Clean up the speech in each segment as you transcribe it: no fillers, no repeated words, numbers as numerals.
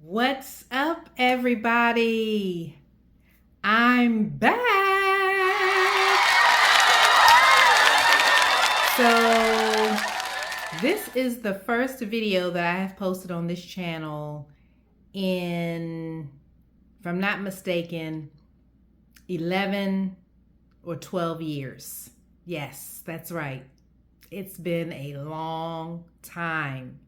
What's up, everybody? I'm back. So, this is the first video that I have posted on this channel in, if I'm not mistaken, 11 or 12 years. Yes, that's right. It's been a long time.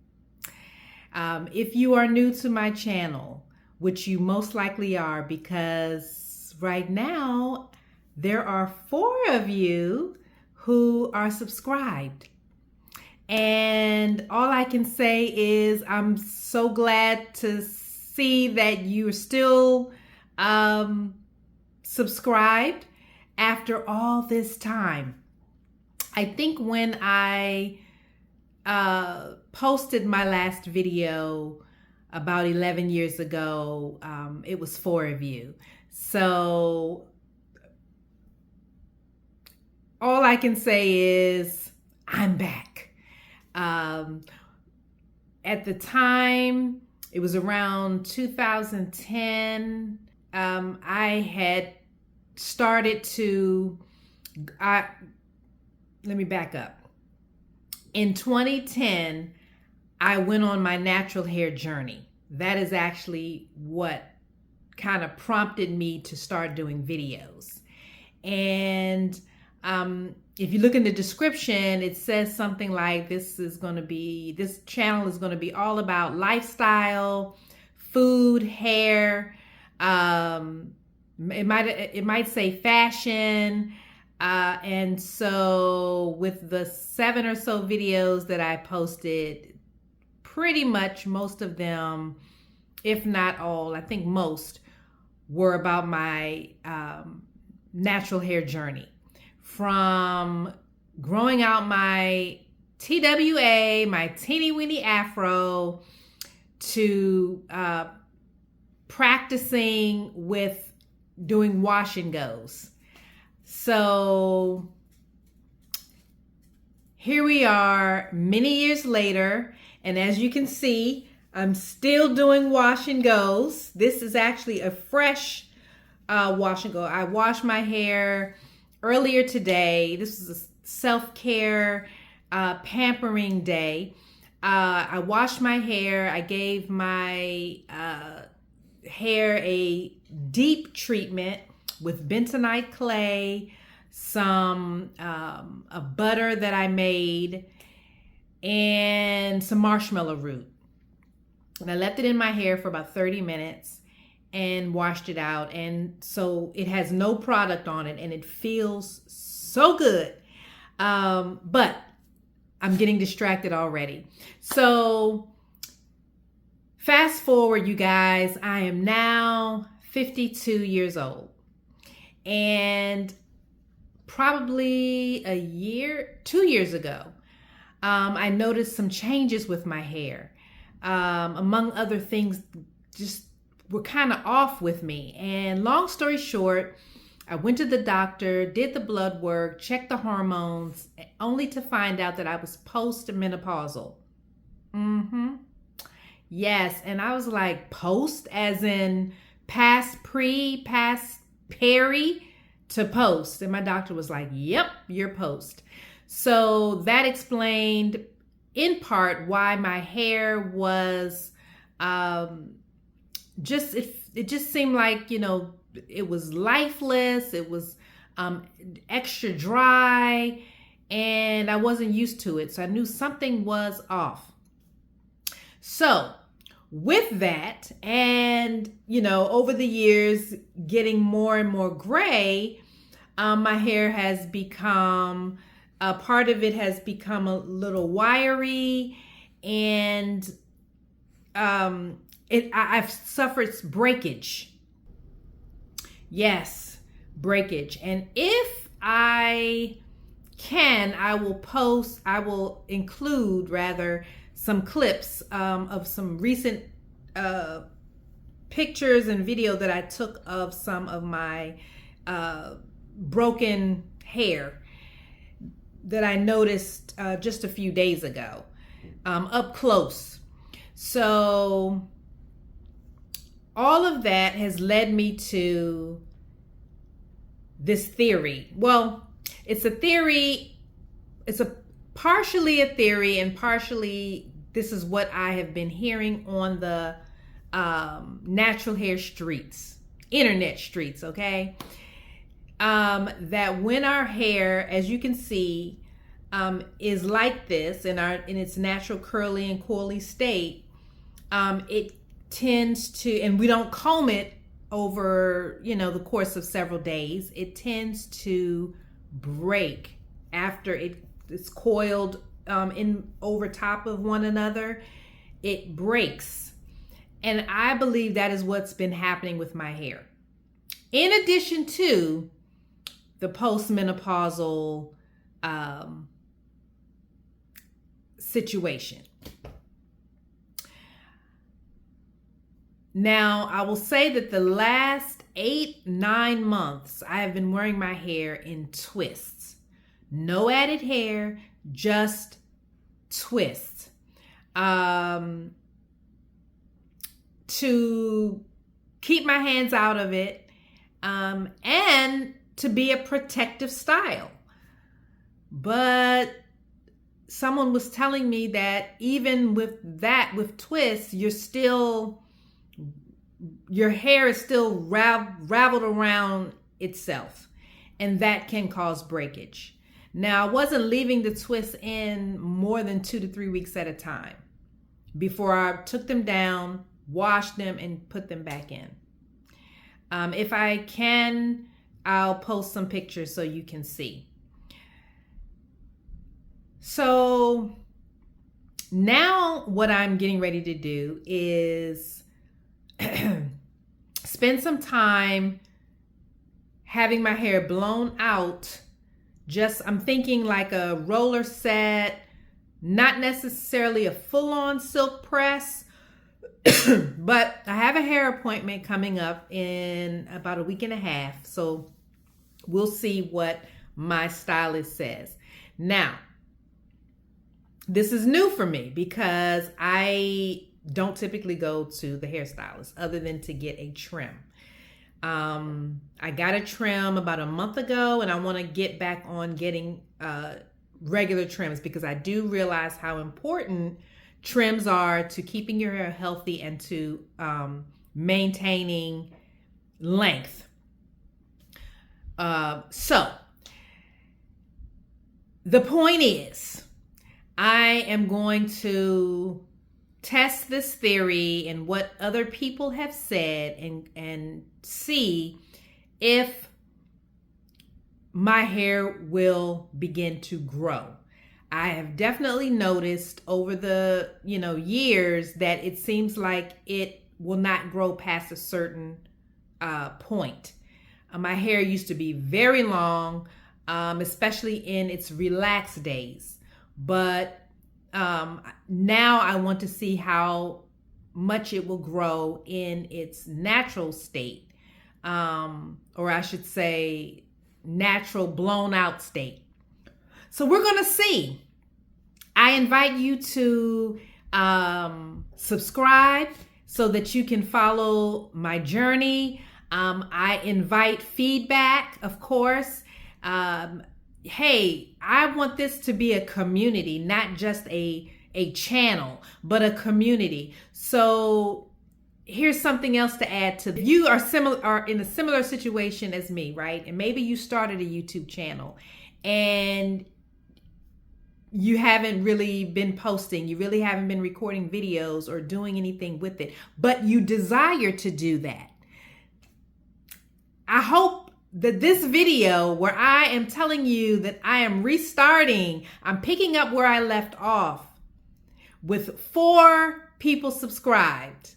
If you are new to my channel, which you most likely are, because right now there are 4 of you who are subscribed. And all I can say is I'm so glad to see that you're still subscribed after all this time. I think when I posted my last video about 11 years ago, it was 4 of you. So all I can say is I'm back. At the time, it was around 2010. I had started to, let me back up. In 2010, I went on my natural hair journey. That is actually what kind of prompted me to start doing videos. And if you look in the description, it says something like this channel is going to be all about lifestyle, food, hair. It might say fashion. And so with the 7 or so videos that I posted, pretty much most of them, if not all, I think most, were about my natural hair journey. From growing out my TWA, my teeny weeny afro, to practicing with doing wash and goes. So here we are many years later, and as you can see, I'm still doing wash and goes. This is actually a fresh wash and go. I washed my hair earlier today. This is a self-care pampering day. I washed my hair. I gave my hair a deep treatment with bentonite clay, some a butter that I made, and some marshmallow root. And I left it in my hair for about 30 minutes and washed it out. And so it has no product on it and it feels so good. But I'm getting distracted already. So fast forward, you guys, I am now 52 years old. And probably 2 years ago, I noticed some changes with my hair. Among other things, just were kind of off with me. And long story short, I went to the doctor, did the blood work, checked the hormones, only to find out that I was post-menopausal. Yes, and I was like, post as in past peri to post. And my doctor was like, yep, you're post. So that explained in part why my hair was it just seemed like, it was lifeless. It was extra dry, and I wasn't used to it. So I knew something was off. So with that, and over the years getting more and more gray, my hair has become, part of it has become a little wiry, and I've suffered breakage. Yes, breakage. And if I can, I will include rather some clips of some recent pictures and video that I took of some of my broken hair that I noticed just a few days ago, up close. So all of that has led me to this theory. Well, it's a theory. It's partially a theory, and partially this is what I have been hearing on the natural hair streets, internet streets, okay? That when our hair, as you can see, is like this in its natural curly and coily state, it tends to, and we don't comb it over, the course of several days, it tends to break after it's coiled in over top of one another. It breaks. And I believe that is what's been happening with my hair. In addition to the post-menopausal situation. Now, I will say that the last 8-9 months, I have been wearing my hair in twists. No added hair, just twists. To keep my hands out of it, and to be a protective style. But someone was telling me that even with twists, your hair is still raveled around itself, and that can cause breakage. Now, I wasn't leaving the twists in more than 2 to 3 weeks at a time before I took them down, washed them, and put them back in. If I can, I'll post some pictures so you can see. So now what I'm getting ready to do is spend some time having my hair blown out. I'm thinking like a roller set, not necessarily a full-on silk press, but I have a hair appointment coming up in about a week and a half. So we'll see what my stylist says. Now, this is new for me because I don't typically go to the hairstylist other than to get a trim. I got a trim about a month ago, and I want to get back on getting regular trims because I do realize how important trims are to keeping your hair healthy and to maintaining length. So the point is, I am going to test this theory and what other people have said and see if my hair will begin to grow. I have definitely noticed over the years that it seems like it will not grow past a certain point. My hair used to be very long, especially in its relaxed days. But now I want to see how much it will grow in its natural state, or I should say natural blown out state. So we're going to see. I invite you to subscribe so that you can follow my journey. I invite feedback, of course. Hey, I want this to be a community, not just a channel, but a community. So here's something else to add to. If you are in a similar situation as me, right? And maybe you started a YouTube channel and you haven't really been posting, you really haven't been recording videos or doing anything with it, but you desire to do that. I hope that this video where I am telling you that I am restarting, I'm picking up where I left off with 4 people subscribed,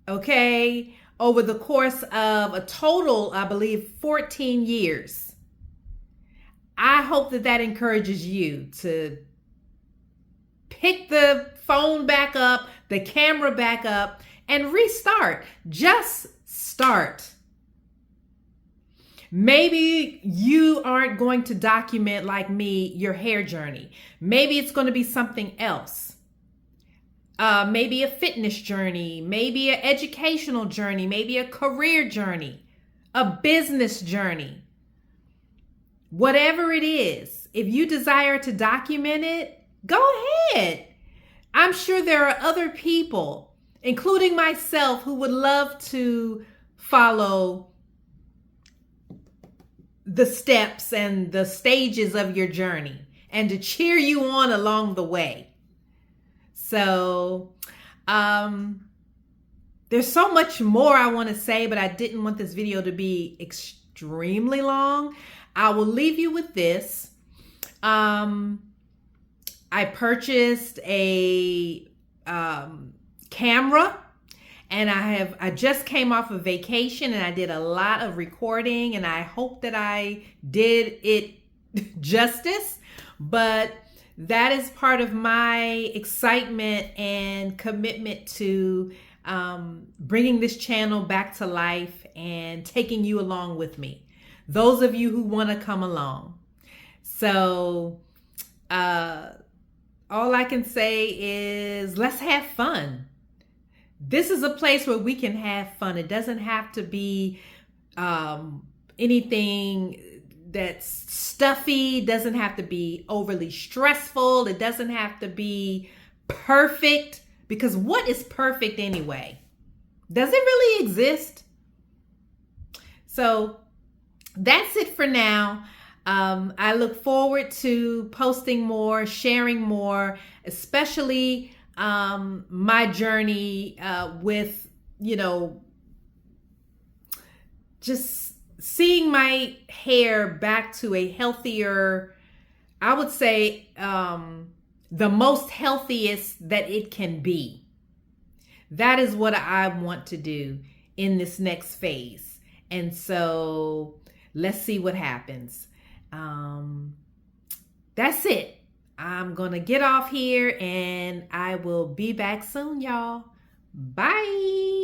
okay, over the course of a total, I believe, 14 years. I hope that encourages you to pick the phone back up, the camera back up, and restart. Just start. Maybe you aren't going to document, like me, your hair journey. Maybe it's going to be something else. maybe a fitness journey, maybe an educational journey, maybe a career journey, a business journey. Whatever it is, if you desire to document it, go ahead. I'm sure there are other people, including myself, who would love to follow the steps and the stages of your journey and to cheer you on along the way. So, there's so much more I want to say, but I didn't want this video to be extremely long. I will leave you with this. I purchased a camera, and I just came off of vacation and I did a lot of recording, and I hope that I did it justice, but that is part of my excitement and commitment to bringing this channel back to life and taking you along with me. Those of you who want to come along. So all I can say is let's have fun. This is a place where we can have fun. It doesn't have to be anything that's stuffy. It doesn't have to be overly stressful. It doesn't have to be perfect, because what is perfect anyway? Does it really exist? So that's it for now. I look forward to posting more, sharing more, especially my journey with, just seeing my hair back to a healthier, I would say, the most healthiest that it can be. That is what I want to do in this next phase. And so let's see what happens. That's it. I'm going to get off here and I will be back soon, y'all. Bye.